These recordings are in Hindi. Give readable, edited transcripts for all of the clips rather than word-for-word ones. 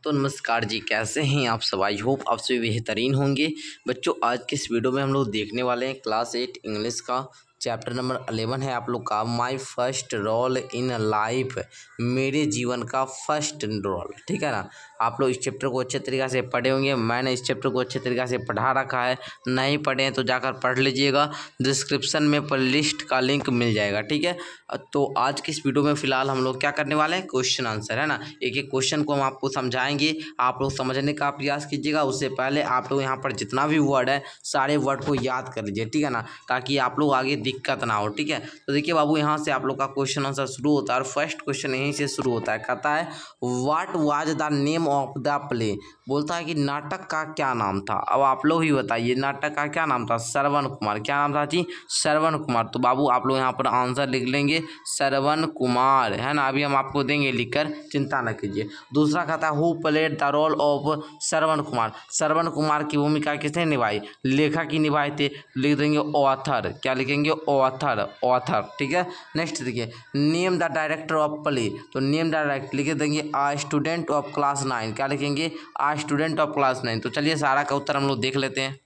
तो नमस्कार जी, कैसे हैं आप सब। आई होप आप सभी बेहतरीन होंगे। बच्चों, आज के इस वीडियो में हम लोग देखने वाले हैं क्लास 8 इंग्लिश का चैप्टर नंबर 11 है आप लोग का, my first role in life, मेरे जीवन का फर्स्ट रोल। ठीक है ना। आप लोग इस चैप्टर को अच्छे तरीक़े से पढ़े होंगे। मैंने इस चैप्टर को अच्छे तरीक़े से पढ़ा रखा है, नहीं पढ़े हैं तो जाकर पढ़ लीजिएगा। डिस्क्रिप्शन में प्लेलिस्ट का लिंक मिल जाएगा। ठीक है। तो आज की इस वीडियो में फ़िलहाल हम लोग क्या करने वाले हैं, क्वेश्चन आंसर है ना। एक एक क्वेश्चन को हम आपको समझाएंगे, आप लोग समझने का प्रयास कीजिएगा। उससे पहले आप लोग यहाँ पर जितना भी वर्ड है सारे वर्ड को याद कर लीजिए। ठीक है ना, ताकि आप लोग आगे दिक्कत ना हो। ठीक है। तो देखिए बाबू, यहाँ से आप लोग का क्वेश्चन आंसर शुरू होता है और फर्स्ट क्वेश्चन यहीं से शुरू होता है। कहता है what was the name of the play. बोलता है कि नाटक का क्या नाम था। अब आप लोग ही बताइए नाटक का क्या नाम था। श्रवण कुमार। क्या नाम था जी? श्रवण कुमार। तो बाबू आप लोग यहाँ पर आंसर लिख लेंगे श्रवण कुमार, है ना। अभी हम आपको देंगे लिखकर, चिंता न कीजिए। दूसरा कहता है who played the role of Shravan Kumar. Shravan Kumar की भूमिका किसने निभाई? लेखक ही निभाए थे। लिख देंगे ऑथर। क्या लिखेंगे? ऑथर। ऑथर। ठीक है। नेक्स्ट देखिए, name the director of play. तो नेम द डायरेक्टर लिख देंगे आ स्टूडेंट ऑफ क्लास 9। क्या लिखेंगे? आ स्टूडेंट ऑफ क्लास 9। तो चलिए सारा का उत्तर हम लोग देख लेते हैं।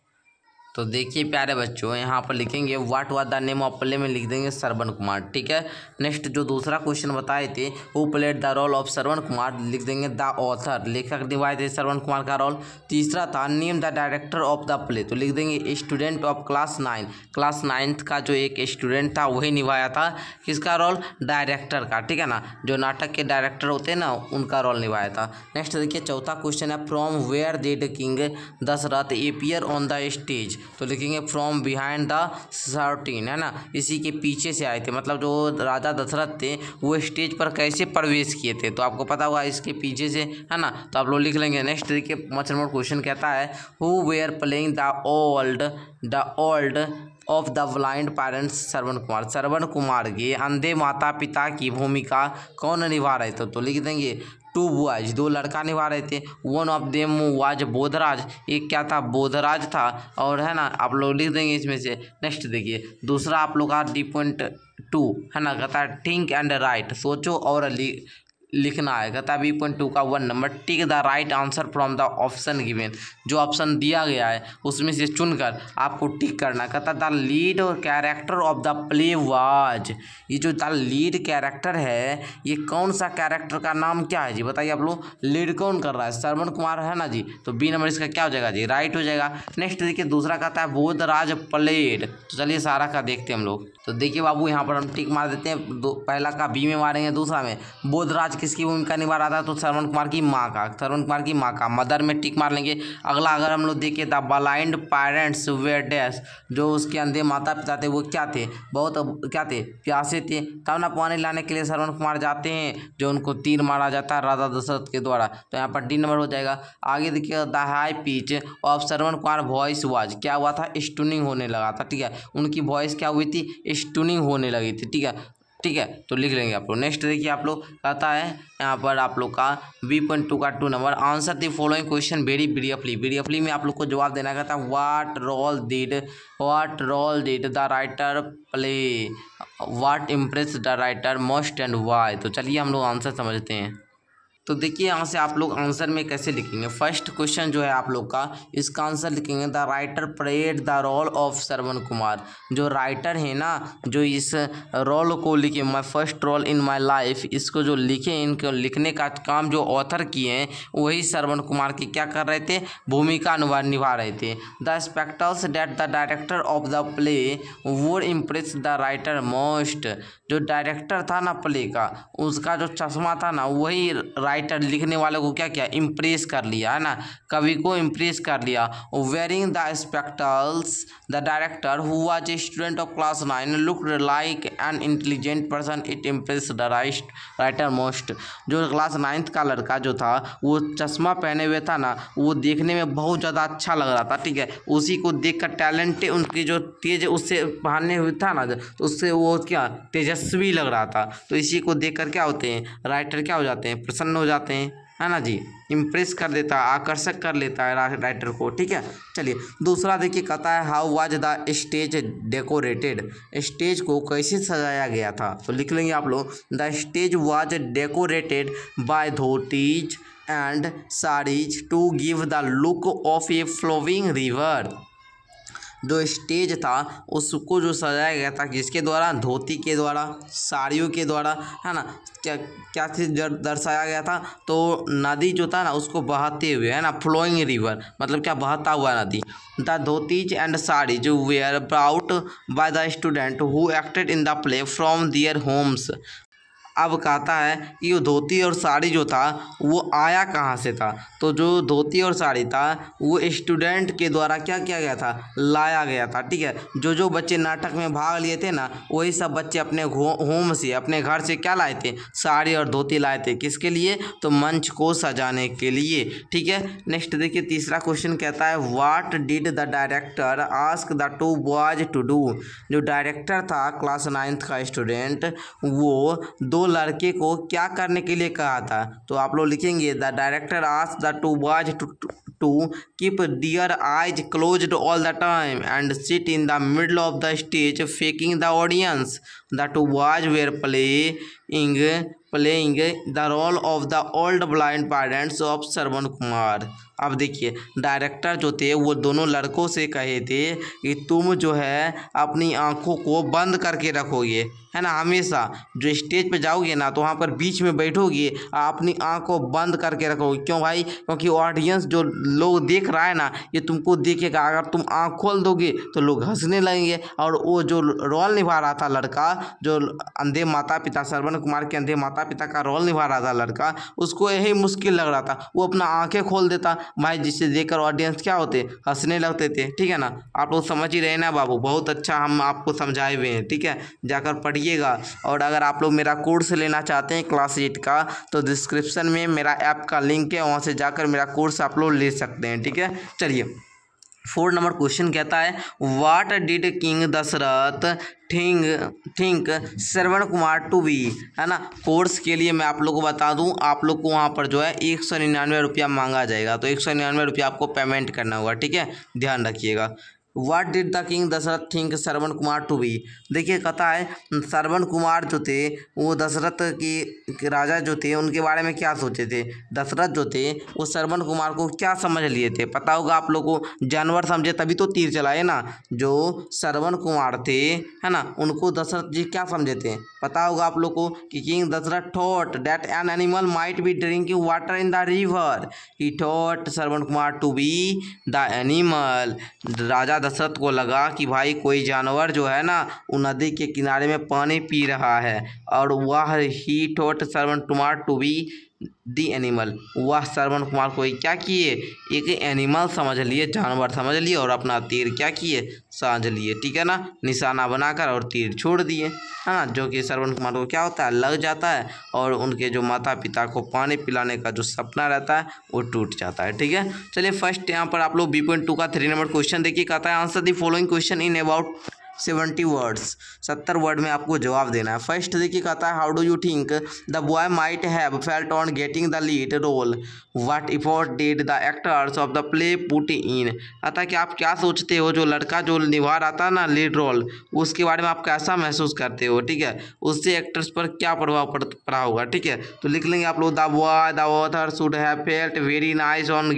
तो देखिए प्यारे बच्चों, यहाँ पर लिखेंगे what was the name of play में लिख देंगे श्रवण कुमार। ठीक है। नेक्स्ट जो दूसरा क्वेश्चन बताए थे who played the role of Shravan Kumar, लिख देंगे द ऑथर। लेखक निभाए थे श्रवण कुमार का रोल। तीसरा था name the director of the play, तो लिख देंगे student of class 9। Class 9th का जो एक स्टूडेंट था वही निभाया था किसका रोल? डायरेक्टर का। ठीक है ना, जो नाटक के डायरेक्टर होते हैं ना उनका रोल निभाया था। नेक्स्ट देखिए चौथा क्वेश्चन है from where did king Dashrath appear on the stage. तो लिखेंगे फ्रॉम बिहाइंड द सर्टीन, है ना। इसी के पीछे से आए थे, मतलब जो राजा दशरथ थे वो स्टेज पर कैसे प्रवेश किए थे, तो आपको पता होगा इसके पीछे से, है ना। तो आप लोग लिख लेंगे। नेक्स्ट देखिए 5 नंबर क्वेश्चन कहता है who were playing the old of the blind parents Shravan Kumar. Shravan Kumar के अंधे माता पिता की भूमिका कौन निभा रहे थे? तो लिख देंगे टू बॉयज, 2 लड़का निभा रहे थे। One of them was Bodhraj, एक क्या था? बोधराज था। और है ना, आप लोग लिख देंगे इसमें से। नेक्स्ट देखिए दूसरा आप लोग का D.2 है ना, कहता है थिंक एंड राइट, सोचो और लिखना है। कहता है B.2 का 1 number tick the right answer from the option given. जो ऑप्शन दिया गया है उसमें से चुनकर आपको टिक करना। कहता the lead character of the play was, ये जो द लीड कैरेक्टर है ये कौन सा कैरेक्टर का नाम क्या है जी? बताइए आप लोग, लीड कौन कर रहा है? श्रवण कुमार है ना जी। तो B नंबर इसका क्या हो जाएगा जी? राइट हो जाएगा। नेक्स्ट देखिए दूसरा कहता है बोधराज प्लेड। तो चलिए सारा का देखते हैं हम लोग। तो देखिए बाबू यहाँ पर हम टिक मार देते हैं। पहला का B में मारेंगे, दूसरा में बोधराज किसकी भूमिका निभा रहा था? तो श्रवण कुमार की माँ का। श्रवण कुमार की माँ का मदर में टिक मार लेंगे। अगला अगर हम लोग देखें the blind parents were dash, जो उसके अंधे माता पिता थे वो क्या थे? बहुत क्या थे? प्यासे थे। तब ना पानी लाने के लिए श्रवण कुमार जाते हैं, जो उनको तीर मारा जाता है राजा दशरथ के द्वारा। तो यहाँ पर D नंबर हो जाएगा। आगे देखिए the high pitch of Shravan Kumar voice was, क्या हुआ था? स्टूनिंग होने लगा था। ठीक है, उनकी वॉइस क्या हुई थी? स्टूनिंग होने लगी थी। ठीक है। ठीक है, तो लिख लेंगे आप लोग। नेक्स्ट देखिए आप लोग कहता है यहाँ पर आप लोग का B.2 का 2 number answer the following question very briefly. Briefly में आप लोग को जवाब देना कहता है what role did the writer play, what impress the writer most and why. तो चलिए हम लोग आंसर समझते हैं। तो देखिए यहाँ से आप लोग आंसर में कैसे लिखेंगे। फर्स्ट क्वेश्चन जो है आप लोग का, इसका आंसर लिखेंगे the writer played the role of Shravan Kumar. जो राइटर है ना, जो इस रोल को लिखे, my first role in my life, इसको जो लिखे, इनको लिखने का काम जो ऑथर किए हैं वही श्रवण कुमार की क्या कर रहे थे? भूमिका निभा रहे थे। The spectacles that the director of the play would impress the writer most. जो डायरेक्टर था ना प्ले का, उसका जो चश्मा था ना वही राइटर लिखने वाले को क्या किया? इम्प्रेस कर लिया, है ना, कवि को इम्प्रेस कर लिया। Wearing the spectacles the director who was a student of class 9 looked like an intelligent person, it impress the writer most. जो क्लास 9th का लड़का जो था वो चश्मा पहने हुए था ना, वो देखने में बहुत ज़्यादा अच्छा लग रहा था। ठीक है, उसी को देखकर टैलेंट उनकी जो तेज उससे पहने हुए था ना, तो उससे वो क्या तेजस्वी लग रहा था। तो इसी को देखकर क्या होते हैं? राइटर क्या हो जाते हैं? प्रसन्न हो जाते हैं, है ना जी। इम्प्रेस कर देता है, आकर्षक कर लेता है राइटर को। ठीक है। चलिए दूसरा देखिए कहता है how was the stage decorated. Stage को कैसे सजाया गया था? तो लिख लेंगे आप लोग the stage was decorated by dhotis and saris to give the look of a flowing river. जो स्टेज था उसको जो सजाया गया था किसके द्वारा, धोती के द्वारा, साड़ियों के द्वारा, है ना। क्या क्या चीज़ दर्शाया गया था, तो नदी जो था ना उसको बहाते हुए, है ना, फ्लोइंग रिवर मतलब क्या, बहता हुआ नदी। द धोतीज एंड साड़ी जो were brought by the student who acted in the play from their homes. अब कहता है कि वो धोती और साड़ी जो था वो आया कहाँ से था, तो जो धोती और साड़ी था वो स्टूडेंट के द्वारा क्या किया गया था, लाया गया था। ठीक है, जो जो बच्चे नाटक में भाग लिए थे ना वही सब बच्चे अपने होम से, अपने घर से क्या लाए थे, साड़ी और धोती लाए थे। किसके लिए, तो मंच को सजाने के लिए। ठीक है, नेक्स्ट देखिए तीसरा क्वेश्चन कहता है what did the director ask the two boys to do. जो डायरेक्टर था क्लास 9th का स्टूडेंट, वो दो लड़के को क्या करने के लिए कहा था, तो आप लोग लिखेंगे the director asked the two boys to keep their eyes closed all the time and sit in the middle of the stage facing the audience. The two boys were playing the role of the old blind parents of Shravan Kumar. अब देखिए डायरेक्टर जो थे वो दोनों लड़कों से कहे थे कि तुम जो है अपनी आंखों को बंद करके रखोगे, है ना, हमेशा जो स्टेज पे जाओगे ना तो वहाँ पर बीच में बैठोगे, अपनी आँख को बंद करके रखोगे। क्यों भाई, क्योंकि ऑडियंस जो लोग देख रहा है ना ये तुमको देखेगा। अगर तुम आँख खोल दोगे तो लोग हंसने लगेंगे। और वो जो रोल निभा रहा था लड़का, जो अंधे माता पिता, श्रवण कुमार के अंधे माता पिता का रोल निभा रहा था लड़का, उसको यही मुश्किल लग रहा था। वो अपना आँखें खोल देता भाई, जिससे देखकर ऑडियंस क्या होते, हंसने लगते थे। ठीक है ना, आप लोग समझ ही रहे ना बाबू, बहुत अच्छा हम आपको समझाए हुए हैं। ठीक है, जाकर पढ़िएगा। और अगर आप लोग मेरा कोर्स लेना चाहते हैं क्लास 8 का तो डिस्क्रिप्शन में मेरा ऐप का लिंक है, वहाँ से जाकर मेरा कोर्स आप लोग ले सकते हैं। ठीक है, चलिए 4 नंबर क्वेश्चन कहता है what did king Dashrath think Shravan Kumar to be, है ना। कोर्स के लिए मैं आप लोग को बता दूं, आप लोग को वहाँ पर जो है 199 रुपया मांगा जाएगा, तो 199 रुपया आपको पेमेंट करना होगा। ठीक है, ध्यान रखिएगा। What did the king Dashrath think Shravan Kumar to be. देखिए कहता है श्रवण कुमार जो थे वो दशरथ की राजा जो थे उनके बारे में क्या सोचे थे। दशरथ जो थे वो श्रवण कुमार को क्या समझ लिए थे, पता होगा आप लोगों को, जानवर समझे तभी तो तीर चलाए ना। जो श्रवण कुमार थे, है ना, उनको दशरथ जी क्या समझे थे, पता होगा आप लोग को कि king Dashrath thought that an animal might be drinking water in the river. He thought Shravan Kumar to be the animal. राजा दशरथ को लगा कि भाई कोई जानवर जो है ना वो नदी के किनारे में पानी पी रहा है, और वह ही thought Shravan Kumar to be the animal. वह श्रवण कुमार को क्या किए, एक एनिमल समझ लिए, जानवर समझ लिए, और अपना तीर क्या किए, साझ लिए। ठीक है ना, निशाना बनाकर और तीर छोड़ दिए, है ना, जो कि श्रवण कुमार को क्या होता है, लग जाता है, और उनके जो माता पिता को पानी पिलाने का जो सपना रहता है वो टूट जाता है। ठीक है, चलिए फर्स्ट यहाँ पर आप लोग B.2 का 3 नंबर क्वेश्चन देखिए। कहता है answer the following question in about 70 words. 70 word में आपको जवाब देना है। फर्स्ट देखिए कहता है how do you think the boy might have felt on getting the lead role, what effort did the actors of the play put in. कहता है कि आप क्या सोचते हो, जो लड़का जो निभा रहा था ना लीड रोल, उसके बारे में आप कैसा महसूस करते हो। ठीक है, उससे एक्टर्स पर क्या प्रभाव पड़ा होगा। ठीक है, तो लिख लेंगे आप लोग the boy the author should have felt very nice on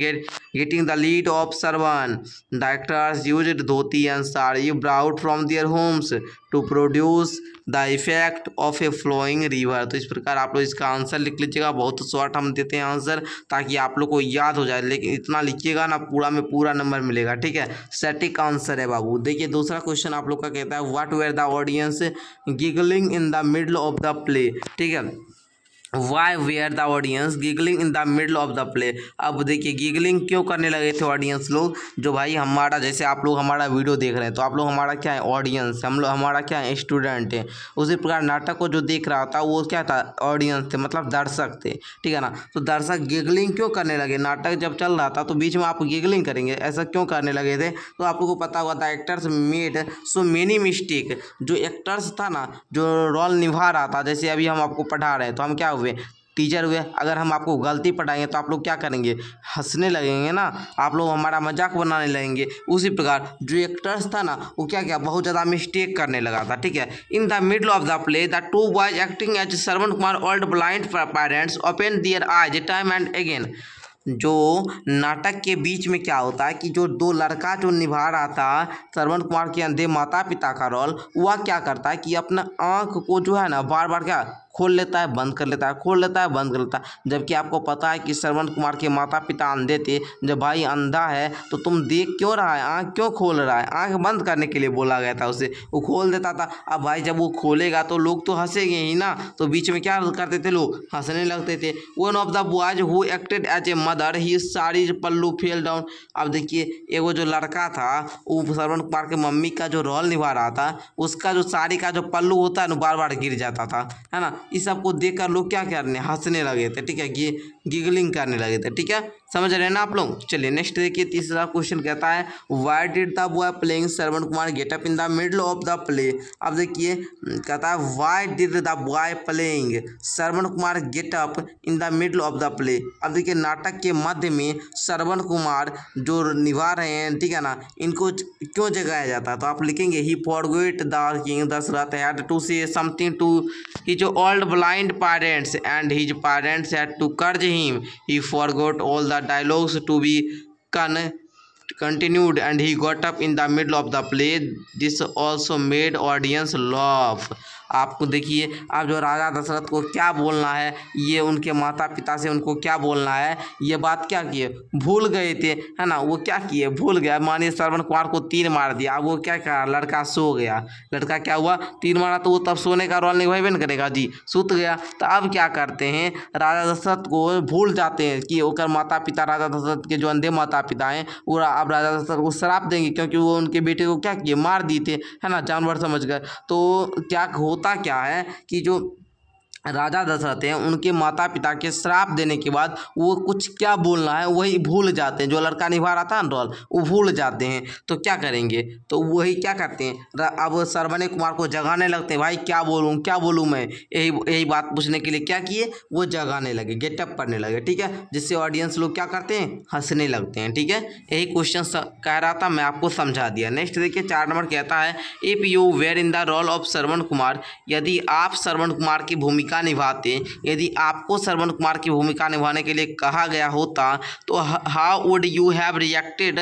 getting the lead of Sarwan. The actors used dhoti and sari brought from their homes to produce the effect of a flowing river। तो इस प्रकार आप लोग इसका आंसर लिख लीजिएगा। बहुत शॉर्ट हम देते हैं आंसर ताकि आप लोग को याद हो जाए, लेकिन इतना लिखिएगा ना पूरा में पूरा नंबर मिलेगा। ठीक है, सटीक आंसर है बाबू। देखिए दूसरा क्वेश्चन आप लोग का कहता है what were the audience giggling in the middle of the play. ठीक है, why were the audience giggling in the middle of the play. अब देखिए गिगलिंग क्यों करने लगे थे ऑडियंस लोग, जो भाई हमारा जैसे आप लोग हमारा वीडियो देख रहे हैं तो आप लोग हमारा क्या है, ऑडियंस, हम लोग हमारा क्या है, स्टूडेंट है। उसी प्रकार नाटक को जो देख रहा था वो क्या था, ऑडियंस थे, मतलब दर्शक थे। ठीक है ना, तो दर्शक गिगलिंग क्यों करने लगे, नाटक जब चल रहा था तो बीच में आप गिगलिंग करेंगे, ऐसा क्यों करने लगे थे। तो आप लोग को पता हुआ था actors made so many mistake. जो एक्टर्स था ना, जो रोल निभा रहा था, जैसे अभी हम आपको पढ़ा रहे हैं तो हम क्या हुए, टीचर हुए, अगर हम आपको गलती पढ़ाएंगे तो आप लोग क्या करेंगे, हंसने लगेंगे ना, आप लोग हमारा मजाक बनाने लगेंगे। उसी प्रकार जो एक्टर्स था ना वो क्या क्या बहुत ज़्यादा मिस्टेक करने लगा था, ठीक है। In the middle of the play the two boys acting as Shravan Kumar old blind parents open their eyes time and again. जो नाटक के बीच में क्या होता है कि जो दो लड़का जो निभा रहा था श्रवण कुमार के अंधे माता पिता का रोल, वह क्या करता है कि अपना आँख को जो है ना बार बार क्या खोल लेता है बंद कर लेता है, खोल लेता है बंद कर लेता है। जबकि आपको पता है कि श्रवण कुमार के माता पिता अंधे थे। जब भाई अंधा है तो तुम देख क्यों रहा है, आँख क्यों खोल रहा है, आँख बंद करने के लिए बोला गया था उसे, वो खोल देता था। अब भाई जब वो खोलेगा तो लोग तो हंसेंगे ही ना, तो बीच में क्या करते थे लोग, हंसने लगते थे। One of the boys who acted as a mother he sari pallu fell down. अब देखिए एगो जो लड़का था वो श्रवण कुमार के मम्मी का जो रोल निभा रहा था, उसका जो साड़ी का जो पल्लू होता है ना बार बार गिर जाता था, है ना। इस सब को देखकर लोग क्या करने, हंसने लगे थे, ठीक है, गिगलिंग करने लगे थे, ठीक है, समझ रहे हैं ना आप लोग। चलिए नेक्स्ट देखिए, तीसरा क्वेश्चन कहता है why did the boy playing Shravan Kumar get up in the middle of the play. अब देखिए कहता है why did the boy playing Shravan Kumar get up in the middle of the play. अब देखिए नाटक के मध्य में श्रवण कुमार जो निभा रहे हैं, ठीक है ना, इनको क्यों जगाया जाता है, तो आप लिखेंगे he forgot the king Dashrath had to say something to his old blind parents and his parents had to curse him. He forgot all the dialogues to be continued and he got up in the middle of the play. This also made audience laugh. आपको देखिए अब जो राजा दशरथ को क्या बोलना है, ये उनके माता पिता से उनको क्या बोलना है, ये बात क्या किए, भूल गए थे, है ना। वो क्या किए, भूल गया। मानिए श्रवण कुमार को तीर मार दिया, अब वो क्या करा, लड़का सो गया। लड़का क्या हुआ, तीर मारा तो वो तब सोने का रोल निभाई नहीं करेगा जी, सूत गया। तो अब क्या करते हैं, राजा दशरथ को भूल जाते हैं कि ओकर माता पिता राजा दशरथ के जो अंधे माता पिता हैं वो अब राजा दशरथ को श्राप देंगे, क्योंकि वो उनके बेटे को क्या किए, मार दिए थे, है ना, जानवर समझ कर। तो क्या होता क्या है कि जो राजा दशरथ हैं उनके माता पिता के श्राप देने के बाद वो कुछ क्या बोलना है वही भूल जाते हैं। जो लड़का निभा रहा था रोल वो भूल जाते हैं, तो क्या करेंगे, तो वही क्या करते हैं, अब श्रवण कुमार को जगाने लगते हैं, भाई क्या बोलूँ मैं, यही बात पूछने के लिए क्या किए, वो जगाने लगे, गेटअप करने लगे, ठीक है, जिससे ऑडियंस लोग क्या करते हैं, हंसने लगते हैं, ठीक है। यही क्वेश्चन कह रहा था, मैं आपको समझा दिया। नेक्स्ट देखिए 4 नंबर कहता है if you were in the role of Shravan Kumar, यदि आप श्रवण कुमार की भूमिका निभाते, यदि आपको श्रवण कुमार की भूमिका निभाने के लिए कहा गया होता तो how would you have reacted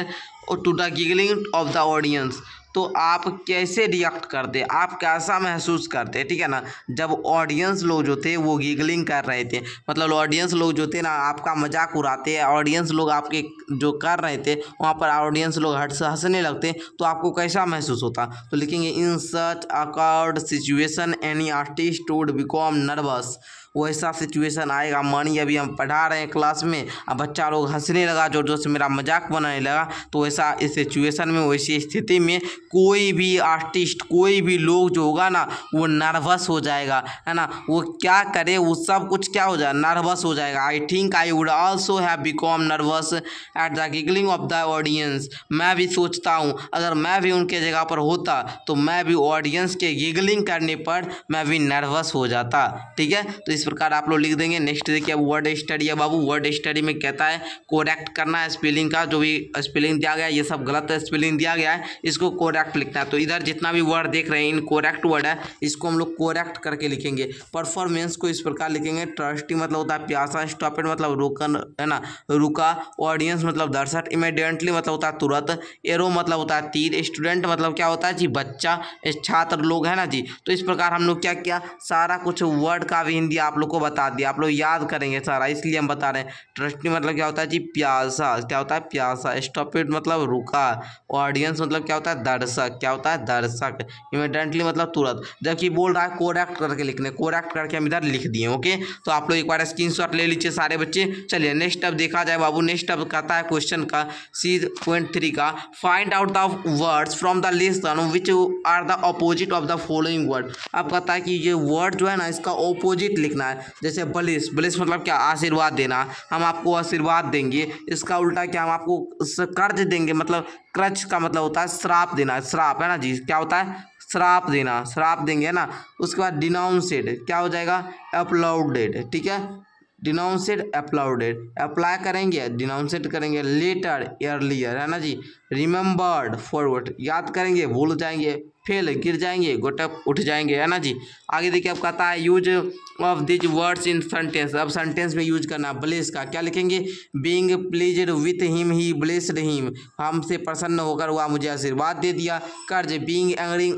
to the giggling of the audience. तो आप कैसे रिएक्ट करते, आप कैसा महसूस करते, ठीक है ना, जब ऑडियंस लोग जो थे वो गिगलिंग कर रहे थे, मतलब ऑडियंस लोग जो थे ना आपका मजाक उड़ाते, ऑडियंस लोग आपके जो कर रहे थे वहाँ पर ऑडियंस लोग हंसने लगते, तो आपको कैसा महसूस होता। तो लिखेंगे in such awkward situation any artist would become nervous. वैसा सिचुएशन आएगा, मानिए अभी हम पढ़ा रहे हैं क्लास में, अब बच्चा लोग हंसने लगा, जोर जोर से मेरा मजाक बनाने लगा, तो वैसा इस सिचुएशन में, वैसी स्थिति में कोई भी आर्टिस्ट, कोई भी लोग जो होगा ना वो नर्वस हो जाएगा, है ना, वो क्या करे, वो सब कुछ क्या हो जाए, नर्वस हो जाएगा। I think I would also have become nervous at the giggling of the audience. मैं भी सोचता हूँ अगर मैं भी उनके जगह पर होता तो मैं भी ऑडियंस के गिगलिंग करने पर मैं भी नर्वस हो जाता, ठीक है। तो इस प्रकार आप लोग लिख देंगे। नेक्स्ट देखिए अब वर्ड स्टडी है बाबू। वर्ड स्टडी में कहता है कोरेक्ट करना है स्पेलिंग का, जो भी स्पेलिंग दिया गया है ये सब गलत स्पेलिंग दिया गया है, इसको कोरेक्ट लिखना है। तो इधर जितना भी वर्ड देख रहे हैं इन कोरेक्ट वर्ड है, इसको हम लोग कोरेक्ट करके लिखेंगे। परफॉर्मेंस को इस प्रकार लिखेंगे, ट्रस्टी मतलब होता है प्यासा, स्टॉपेड मतलब रोकन, है ना, रुका, ऑडियंस मतलब दर्शक, इमीडिएटली मतलब होता है तुरंत, एरो मतलब होता है तीर, स्टूडेंट मतलब क्या होता है जी बच्चा, छात्र लोग, है ना जी। तो इस प्रकार हम लोग क्या किया, सारा कुछ वर्ड का भी हिंदी आप लोग को बता दिया, आप लोग याद करेंगे सारा, इसलिए हम बता रहे हैं। ट्रस्टी मतलब क्या होता है जी प्यासा, क्या होता है प्यासा, स्टॉपेड मतलब रुका, ऑडियंस मतलब क्या होता है दर्शक, क्या होता है दर्शक, इमीडिएटली मतलब तुरंत। जबकि बोल रहा है कोरेक्ट करके लिखने, कोरेक्ट करके हम इधर लिख दिए, ओके। तो आप लोग एक बार स्क्रीनशॉट ले लीजिए सारे बच्चे। चलिए नेक्स्ट अब देखा जाए बाबू। नेक्स्ट अब कहता है क्वेश्चन का C.3 का find out the words from the list which are the opposite of the following word. अब कहता है कि ये वर्ड जो है ना इसका ऑपोजिट लिखना है। जैसे ब्लिस, ब्लिस मतलब क्या, आशीर्वाद देना, हम आपको आशीर्वाद देंगे, इसका उल्टा क्या, हम आपको कर्ज देंगे, मतलब कर्ज का मतलब होता है श्राप देना, श्राप, है ना जी, क्या होता है श्राप देना, श्राप देंगे, है ना। उसके बाद डिनाउंसेड क्या हो जाएगा, अपलाउडेड, ठीक है, डिनाउंसेड अपलाउडेड, अप्लाई करेंगे डिनाउंसेड करेंगे, लेटर अर्लियर है ना जी, रिमेंबर्ड फॉरवर्ड, याद करेंगे भूल जाएंगे, फेल गिर जाएंगे, गोटअप उठ जाएंगे है ना जी। आगे देखिए आप कहता है use of these words in sentence, अब सेंटेंस में यूज करना ब्लेस का, क्या लिखेंगे, being pleased with him he blessed him, हमसे प्रसन्न होकर वह मुझे आशीर्वाद दे दिया। Curse, being angry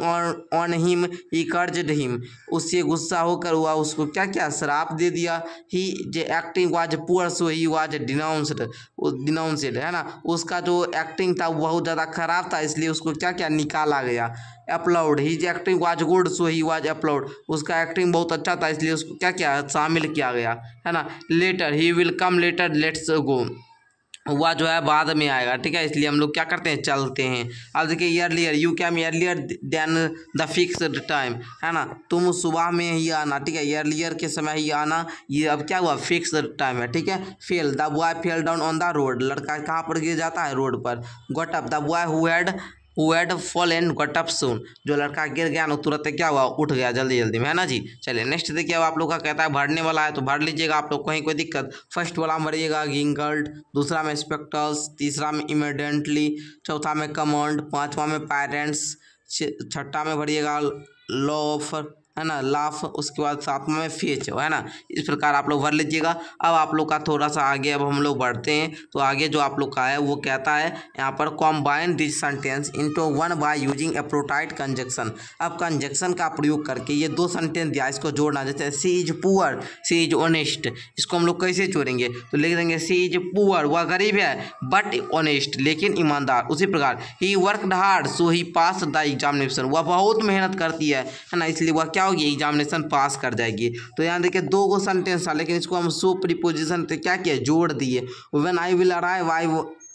on him he cursed him, उससे गुस्सा होकर वह उसको क्या क्या श्राप दे दिया। ही जे acting was poor so he was denounced है ना, उसका जो एक्टिंग था बहुत ज़्यादा खराब था इसलिए उसको क्या क्या निकाला गया। Applaud, he acting was good so he was applaud, उसका एक्टिंग बहुत अच्छा था इसलिए उसको क्या क्या शामिल किया गया है ना। Later, he will come later let's go, वह जो है बाद में आएगा, ठीक है, इसलिए हम लोग क्या करते हैं चलते हैं। अब देखिए earlier, you came earlier than the fixed time है ना, तुम सुबह में ही आना, ठीक है, अर्लियर के समय ही आना, ये अब क्या हुआ फिक्स्ड टाइम है, ठीक है। Fail, the boy fell down on the road, लड़का कहाँ पर गिर जाता है रोड पर। Got up, the boy who had fallen got up सून, जो लड़का गिर गया ना तुरंत क्या हुआ उठ गया जल्दी जल्दी में है ना जी। चलिए नेक्स्ट देखिए, अब आप लोग का कहता है भरने वाला है तो भर लीजिएगा आप लोग, कहीं कोई दिक्कत। फर्स्ट वाला में भरिएगा गिंगल्ड, दूसरा में स्पेक्टल्स, तीसरा में इमिडिएंटली, चौथा में कमांड, पांचवा में पेरेंट्स, छठा में भरिएगा लॉफ है ना लाफ, उसके बाद सातवां में फेच है ना। इस प्रकार आप लोग भर लीजिएगा। अब आप लोग का थोड़ा सा आगे अब हम लोग बढ़ते हैं तो आगे जो आप लोग का है वो कहता है यहाँ पर combine this sentence into one by using appropriate conjunction. अब कंजक्शन का प्रयोग करके ये दो सेंटेंस दिया इसको जोड़ना, जैसे she is poor she is honest, इसको हम लोग कैसे जोड़ेंगे तो लिख देंगे सी इज पुअर वह गरीब है बट ऑनेस्ट लेकिन ईमानदार। उसी प्रकार he worked hard so he pass the examination, वह बहुत मेहनत करती है ना इसलिए वह क्या होगी एग्जामिनेशन पास कर जाएगी। तो यहाँ देखिए दो गो सेंटेंस था लेकिन इसको हम सो प्रीपोजिशन से क्या किया जोड़ दिए। When I will arrive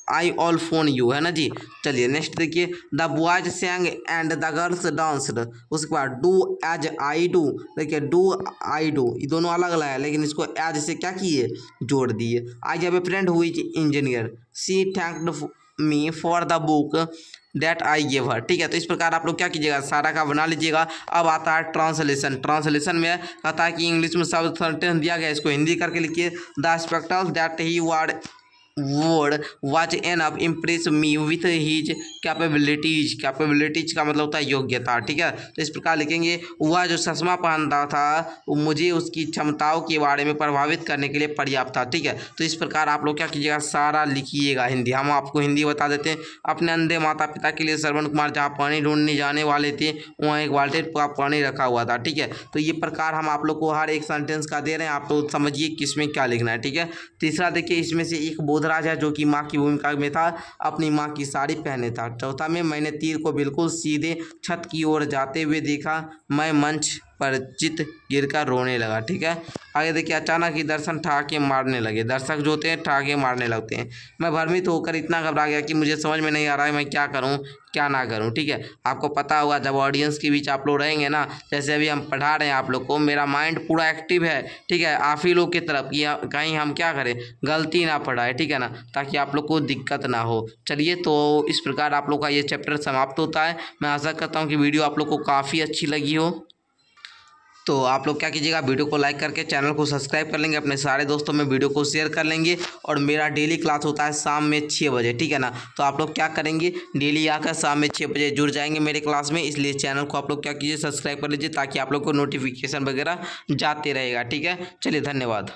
I all phone you है ना जी। चलिए नेक्स्ट देखिए, the boys सैंग and the girls danced, उसके बाद डू एज आई डू, देखिए डू आई डू ये दोनों अलग अलग है लेकिन इसको एज से क्या किए जोड़ दिए। I have a friend who is engineer, she thanked me for the book that I give her, ठीक है। तो इस प्रकार आप लोग क्या कीजिएगा सारा का बना लीजिएगा। अब आता है ट्रांसलेशन, ट्रांसलेशन में कहता है कि इंग्लिश में सब सेंटेंस दिया गया इसको हिंदी करके लिखिए। The spectacles that he word was enough impress me with his capabilities, capabilities का मतलब होता है योग्यता, ठीक है। तो इस प्रकार लिखेंगे वह जो चश्मा पहनता था वो मुझे उसकी क्षमताओं के बारे में प्रभावित करने के लिए पर्याप्त था, ठीक है। तो इस प्रकार आप लोग क्या कीजिएगा सारा लिखिएगा हिंदी। हम आपको हिंदी बता देते हैं। अपने अंधे माता पिता के लिए श्रवण कुमार जहाँ पानी ढूंढने जाने वाले थे वहाँ एक बाल्टी का पानी रखा हुआ था, ठीक है। तो ये प्रकार हम आप लोग को हर एक सेंटेंस का दे रहे हैं, आप लोग समझिए किसमें क्या लिखना है, ठीक है। तीसरा देखिए इसमें से एक बोधराज है जो कि माँ की भूमिका में था, अपनी माँ की साड़ी पहने था। चौथा में मैंने तीर को बिल्कुल सीधे छत की ओर जाते हुए देखा, मैं मंच पर चित गिरकर रोने लगा, ठीक है। आगे देखिए अचानक ही दर्शन ठहाके मारने लगे, दर्शक जो होते हैं ठहाके मारने लगते हैं। मैं भ्रमित होकर इतना घबरा गया कि मुझे समझ में नहीं आ रहा है मैं क्या करूं क्या ना करूं, ठीक है। आपको पता होगा जब ऑडियंस के बीच आप लोग रहेंगे ना, जैसे अभी हम पढ़ा रहे हैं आप लोग को, मेरा माइंड पूरा एक्टिव है, ठीक है, आप ही लोग की तरफ कि कहीं हम क्या करें गलती ना पढ़ाए, ठीक है ना, ताकि आप लोग को दिक्कत ना हो। चलिए तो इस प्रकार आप लोग का ये चैप्टर समाप्त होता है। मैं आशा करता हूँ कि वीडियो आप लोग को काफ़ी अच्छी लगी हो। तो आप लोग क्या कीजिएगा वीडियो को लाइक करके चैनल को सब्सक्राइब कर लेंगे, अपने सारे दोस्तों में वीडियो को शेयर कर लेंगे। और मेरा डेली क्लास होता है शाम में 6 बजे, ठीक है ना। तो आप लोग क्या करेंगे डेली आकर शाम में 6 बजे जुड़ जाएंगे मेरे क्लास में, इसलिए चैनल को आप लोग क्या कीजिए सब्सक्राइब कर लीजिए ताकि आप लोग को नोटिफिकेशन वगैरह जाते रहेगा, ठीक है। चलिए धन्यवाद।